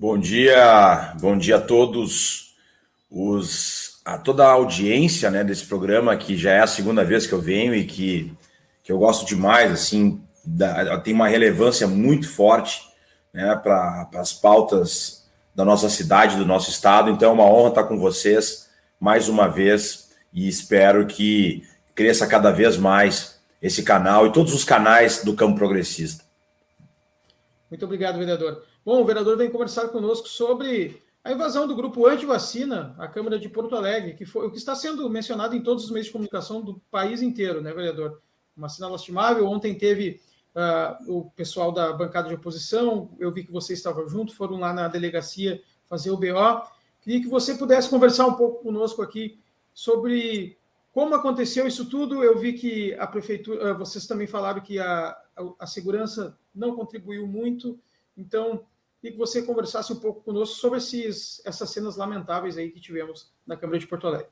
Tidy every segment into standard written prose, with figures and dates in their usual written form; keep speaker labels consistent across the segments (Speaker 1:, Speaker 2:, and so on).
Speaker 1: Bom dia a todos a toda a audiência, né, desse programa, que já é a segunda vez que eu venho e que eu gosto demais, assim, tem uma relevância muito forte, né, para as pautas da nossa cidade, do nosso estado. Então é uma honra estar com vocês mais uma vez e espero que cresça cada vez mais esse canal e todos os canais do campo progressista.
Speaker 2: Muito obrigado, vereador. Bom, o vereador vem conversar conosco sobre a invasão do grupo anti-vacina à Câmara de Porto Alegre, que foi o que está sendo mencionado em todos os meios de comunicação do país inteiro, né, vereador? Uma cena lastimável. Ontem teve o pessoal da bancada de oposição, eu vi que você estava junto, foram lá na delegacia fazer o BO. Queria que você pudesse conversar um pouco conosco aqui sobre como aconteceu isso tudo. Eu vi que a prefeitura, vocês também falaram que a segurança não contribuiu muito, então queria que você conversasse um pouco conosco sobre essas cenas lamentáveis aí que tivemos na Câmara de Porto Alegre.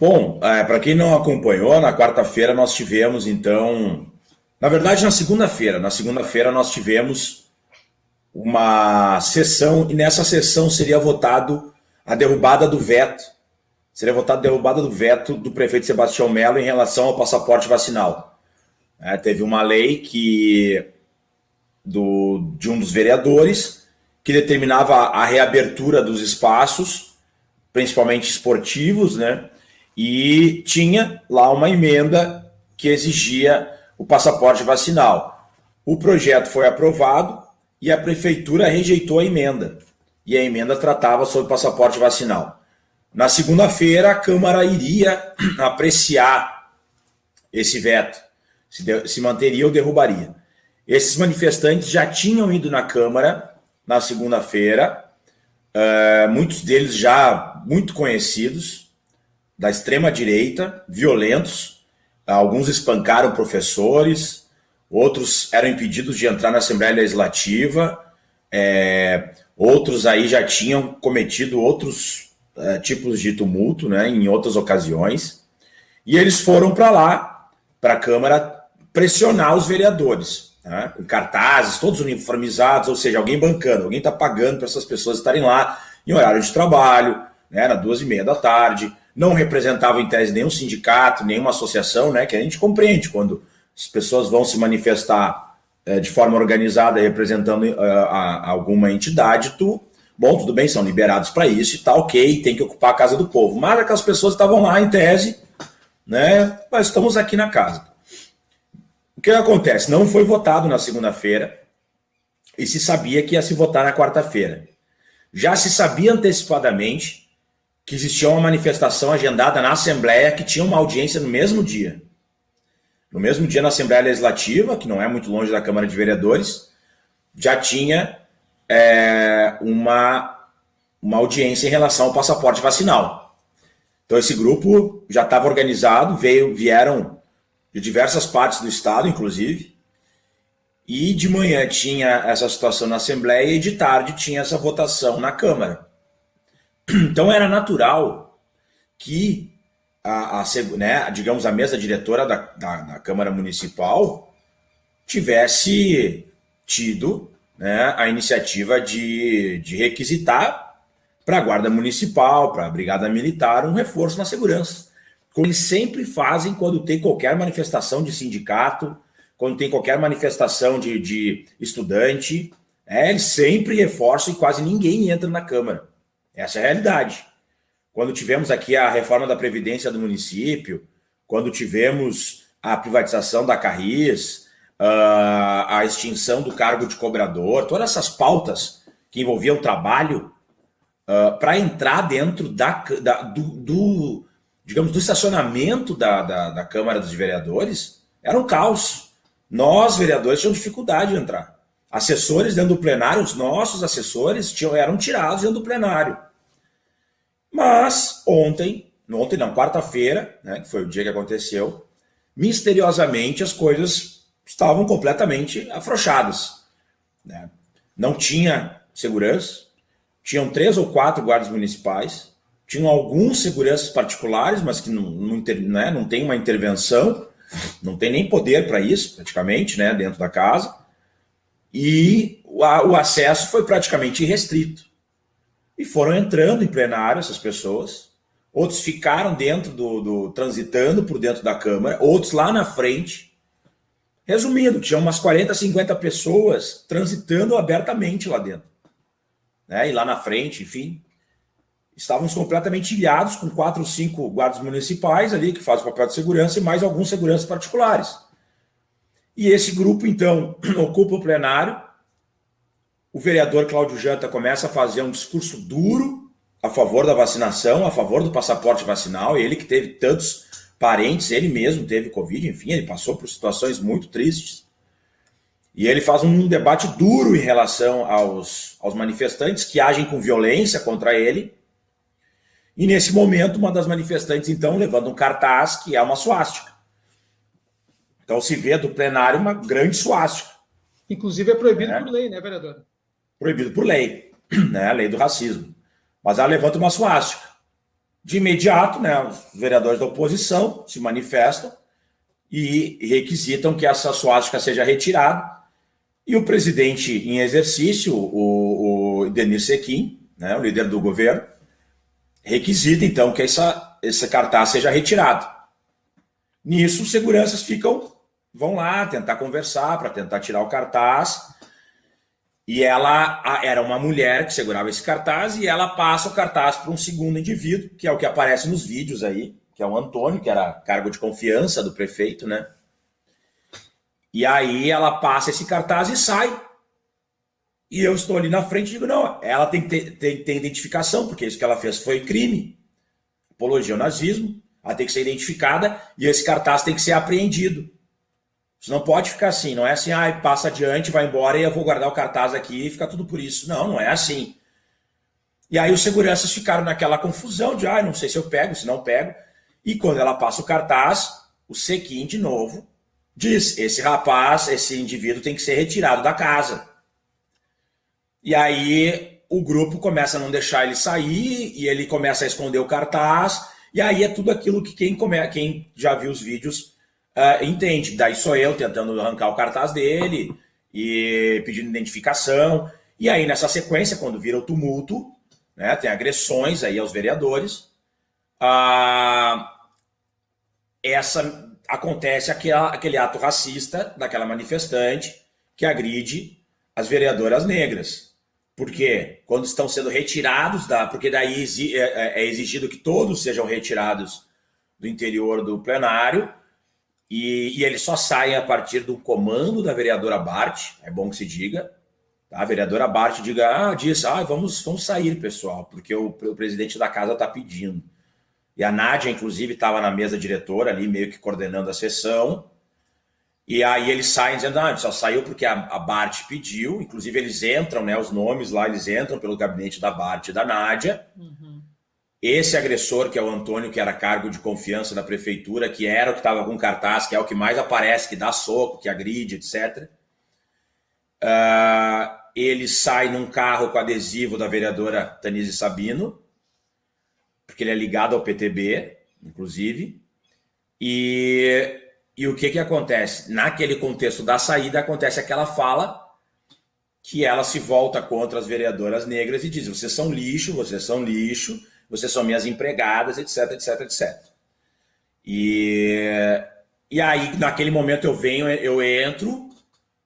Speaker 1: Bom, para quem não acompanhou, na quarta-feira nós tivemos, então, na verdade na segunda-feira nós tivemos uma sessão, e nessa sessão seria votado a derrubada do veto, do prefeito Sebastião Mello em relação ao passaporte vacinal. Teve uma lei de um dos vereadores que determinava a reabertura dos espaços, principalmente esportivos, né? E tinha lá uma emenda que exigia o passaporte vacinal. O projeto foi aprovado e a prefeitura rejeitou a emenda. E a emenda tratava sobre o passaporte vacinal. Na segunda-feira, a Câmara iria apreciar esse veto, se manteria ou derrubaria. Esses manifestantes já tinham ido na Câmara na segunda-feira, muitos deles já muito conhecidos, da extrema-direita, violentos. Alguns espancaram professores, outros eram impedidos de entrar na Assembleia Legislativa, outros aí já tinham cometido outros tipos de tumulto, né, em outras ocasiões, e eles foram para lá, para a Câmara, pressionar os vereadores, né, com cartazes, todos uniformizados, ou seja, alguém bancando, alguém está pagando para essas pessoas estarem lá em horário de trabalho, né, era 2h30 da tarde, não representavam em tese nenhum sindicato, nenhuma associação, né, que a gente compreende quando as pessoas vão se manifestar de forma organizada representando alguma entidade, bom, tudo bem, são liberados para isso e tá ok, tem que ocupar a casa do povo. Mas aquelas pessoas estavam lá em tese, né, mas estamos aqui na casa. O que acontece? Não foi votado na segunda-feira e se sabia que ia se votar na quarta-feira. Já se sabia antecipadamente que existia uma manifestação agendada na Assembleia que tinha uma audiência no mesmo dia. No mesmo dia, na Assembleia Legislativa, que não é muito longe da Câmara de Vereadores, já tinha uma audiência em relação ao passaporte vacinal. Então esse grupo já estava organizado, vieram de diversas partes do estado, inclusive, e de manhã tinha essa situação na Assembleia e de tarde tinha essa votação na Câmara. Então era natural que digamos, a mesa diretora da Câmara Municipal tivesse tido, né, a iniciativa de requisitar para a Guarda Municipal, para a Brigada Militar, um reforço na segurança. Como eles sempre fazem quando tem qualquer manifestação de sindicato, quando tem qualquer manifestação de estudante, eles sempre reforçam e quase ninguém entra na Câmara. Essa é a realidade. Quando tivemos aqui a reforma da Previdência do município, quando tivemos a privatização da Carris, a extinção do cargo de cobrador, todas essas pautas que envolviam trabalho, para entrar dentro do estacionamento da Câmara dos Vereadores, era um caos. Nós, vereadores, tínhamos dificuldade de entrar. Assessores dentro do plenário, os nossos assessores eram tirados dentro do plenário. Mas quarta-feira, né, que foi o dia que aconteceu, misteriosamente as coisas estavam completamente afrouxadas, né? Não tinha segurança, tinham 3 ou 4 guardas municipais, tinham alguns seguranças particulares, mas que não tem uma intervenção, não tem nem poder para isso, praticamente, né, dentro da casa. e o acesso foi praticamente irrestrito. E foram entrando em plenário essas pessoas, outros ficaram dentro transitando por dentro da Câmara, outros lá na frente. Resumindo, tinha umas 40, 50 pessoas transitando abertamente lá dentro. Né? E lá na frente, enfim, estávamos completamente ilhados com 4 ou 5 guardas municipais ali, que fazem o papel de segurança, e mais alguns seguranças particulares. E esse grupo, então, ocupa o plenário. O vereador Cláudio Janta começa a fazer um discurso duro a favor da vacinação, a favor do passaporte vacinal. Ele que teve tantos parentes, ele mesmo teve Covid, enfim, ele passou por situações muito tristes. E ele faz um debate duro em relação aos manifestantes que agem com violência contra ele. E nesse momento, uma das manifestantes, então, levanta um cartaz que é uma suástica. Então se vê do plenário uma grande suástica.
Speaker 2: Inclusive é proibido por lei, né, vereador?
Speaker 1: Proibido por lei, né? A lei do racismo. Mas ela levanta uma suástica. De imediato, né, os vereadores da oposição se manifestam e requisitam que essa suástica seja retirada. E o presidente em exercício, o Denir Sequim, né, o líder do governo, requisita então que esse cartaz seja retirado. Nisso, os seguranças vão lá tentar conversar para tentar tirar o cartaz. E ela era uma mulher que segurava esse cartaz e ela passa o cartaz para um segundo indivíduo, que é o que aparece nos vídeos aí, que é o Antônio, que era cargo de confiança do prefeito, né? E aí ela passa esse cartaz e sai. E eu estou ali na frente e digo, não, ela tem que ter identificação, porque isso que ela fez foi crime. Apologia ao nazismo, ela tem que ser identificada e esse cartaz tem que ser apreendido. Isso não pode ficar assim, não é assim, passa adiante, vai embora e eu vou guardar o cartaz aqui e fica tudo por isso. Não, não é assim. E aí os seguranças ficaram naquela confusão de, não sei se eu pego, se não pego. E quando ela passa o cartaz, o Sequim, de novo, diz, esse rapaz, esse indivíduo tem que ser retirado da casa. E aí o grupo começa a não deixar ele sair e ele começa a esconder o cartaz. E aí é tudo aquilo que quem já viu os vídeos entende. Daí sou eu tentando arrancar o cartaz dele e pedindo identificação. E aí, nessa sequência, quando vira o tumulto, né, tem agressões aí aos vereadores, acontece aquele ato racista daquela manifestante que agride as vereadoras negras. Porque quando estão sendo retirados, porque daí é exigido que todos sejam retirados do interior do plenário, e eles só saem a partir do comando da vereadora Bart, é bom que se diga, tá? A vereadora Bart diz, vamos sair, pessoal, porque o presidente da casa está pedindo. E a Nádia, inclusive, estava na mesa diretora ali, meio que coordenando a sessão, e aí eles saem dizendo, a gente só saiu porque a Bart pediu, inclusive eles entram, né, os nomes lá, eles entram pelo gabinete da Bart e da Nádia. Uhum. Esse agressor, que é o Antônio, que era cargo de confiança da prefeitura, que era o que estava com cartaz, que é o que mais aparece, que dá soco, que agride, etc. Ele sai num carro com adesivo da vereadora Tanise Sabino, porque ele é ligado ao PTB, inclusive. E o que acontece? Naquele contexto da saída, acontece aquela fala que ela se volta contra as vereadoras negras e diz, vocês são lixo, vocês são minhas empregadas, etc, etc, etc. E aí, naquele momento, eu entro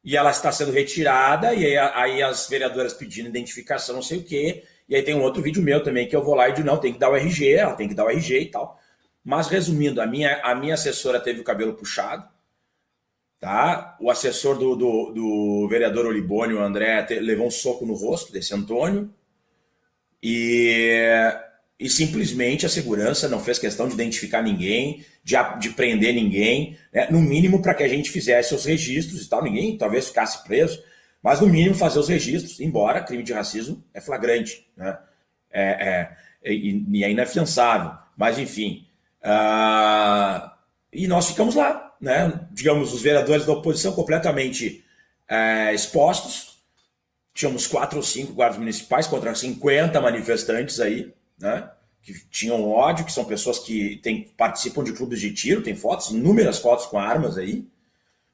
Speaker 1: e ela está sendo retirada, e aí as vereadoras pedindo identificação, não sei o quê, e aí tem um outro vídeo meu também que eu vou lá e digo, não, tem que dar o RG, ela tem que dar o RG e tal. Mas, resumindo, a minha assessora teve o cabelo puxado, tá? O assessor do vereador Olibone, o André, levou um soco no rosto desse Antônio, e simplesmente a segurança não fez questão de identificar ninguém, de prender ninguém, né? No mínimo para que a gente fizesse os registros e tal, ninguém talvez ficasse preso, mas no mínimo fazer os registros, embora crime de racismo é flagrante, né? E é inafiançável, mas enfim. E nós ficamos lá, né? Digamos, os vereadores da oposição completamente expostos. Tínhamos 4 ou 5 guardas municipais contra 50 manifestantes aí, né? Que tinham ódio, que são pessoas que participam de clubes de tiro, tem fotos, inúmeras fotos com armas aí,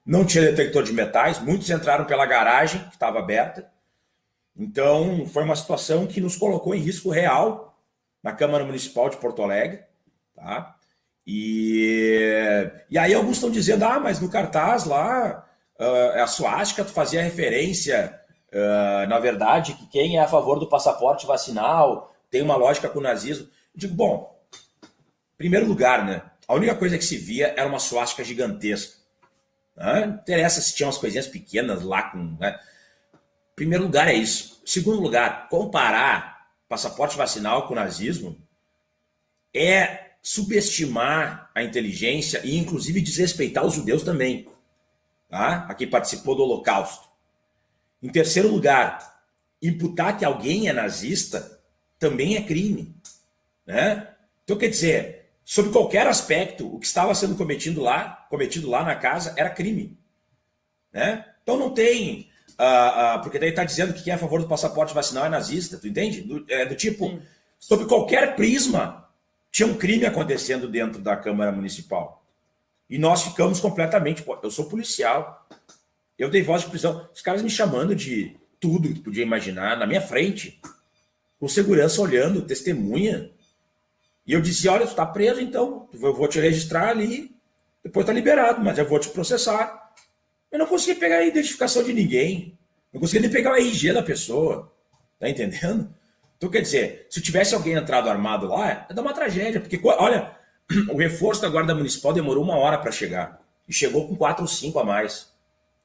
Speaker 1: não tinha detector de metais, muitos entraram pela garagem, que estava aberta. Então, foi uma situação que nos colocou em risco real na Câmara Municipal de Porto Alegre. Tá? E aí alguns estão dizendo, mas no cartaz lá, a suástica fazia referência, na verdade, que quem é a favor do passaporte vacinal tem uma lógica com o nazismo. Eu digo, bom, em primeiro lugar, né, a única coisa que se via era uma suástica gigantesca. Não interessa se tinha umas coisinhas pequenas lá com... Né? Primeiro lugar é isso. Segundo lugar, comparar passaporte vacinal com o nazismo é subestimar a inteligência e, inclusive, desrespeitar os judeus também, tá? A quem participou do Holocausto. Em terceiro lugar, imputar que alguém é nazista também é crime, né? Então, quer dizer, sob qualquer aspecto, o que estava sendo cometido lá na casa era crime, né? Então não tem... porque daí está dizendo que quem é a favor do passaporte vacinal é nazista, tu entende? Do tipo, sim, sob qualquer prisma, tinha um crime acontecendo dentro da Câmara Municipal. E nós ficamos completamente... Eu sou policial, eu dei voz de prisão. Os caras me chamando de tudo que tu podia imaginar, na minha frente, com segurança olhando, testemunha. E eu disse, olha, tu tá preso, então, eu vou te registrar ali, depois tá liberado, mas eu vou te processar. Eu não consegui pegar a identificação de ninguém, não consegui nem pegar o RG da pessoa, tá entendendo? Então, quer dizer, se tivesse alguém entrado armado lá, ia dar uma tragédia, porque, olha, o reforço da Guarda Municipal demorou 1 hora para chegar, e chegou com 4 ou 5 a mais.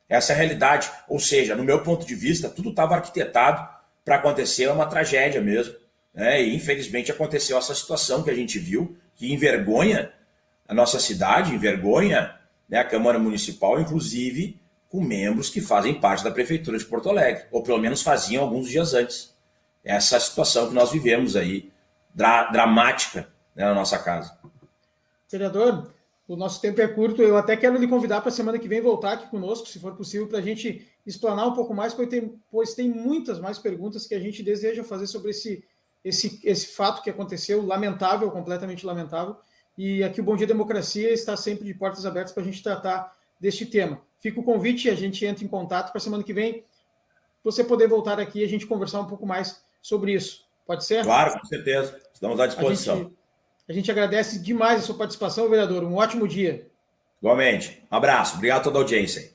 Speaker 1: Essa é a realidade, ou seja, no meu ponto de vista, tudo estava arquitetado para acontecer uma tragédia mesmo, né? E infelizmente aconteceu essa situação que a gente viu, que envergonha a nossa cidade, envergonha, né, a Câmara Municipal, inclusive com membros que fazem parte da Prefeitura de Porto Alegre, ou pelo menos faziam alguns dias antes. Essa situação que nós vivemos aí, dramática, né, na nossa casa.
Speaker 2: Vereador, o nosso tempo é curto, eu até quero lhe convidar para a semana que vem voltar aqui conosco, se for possível, para a gente explanar um pouco mais, pois tem muitas mais perguntas que a gente deseja fazer sobre esse fato que aconteceu, lamentável, completamente lamentável, e aqui o Bom Dia Democracia está sempre de portas abertas para a gente tratar deste tema. Fica o convite, a gente entra em contato para a semana que vem você poder voltar aqui e a gente conversar um pouco mais sobre isso. Pode ser?
Speaker 1: Claro, com certeza. Estamos à disposição.
Speaker 2: A gente agradece demais a sua participação, vereador. Um ótimo dia.
Speaker 1: Igualmente. Um abraço. Obrigado a toda a audiência.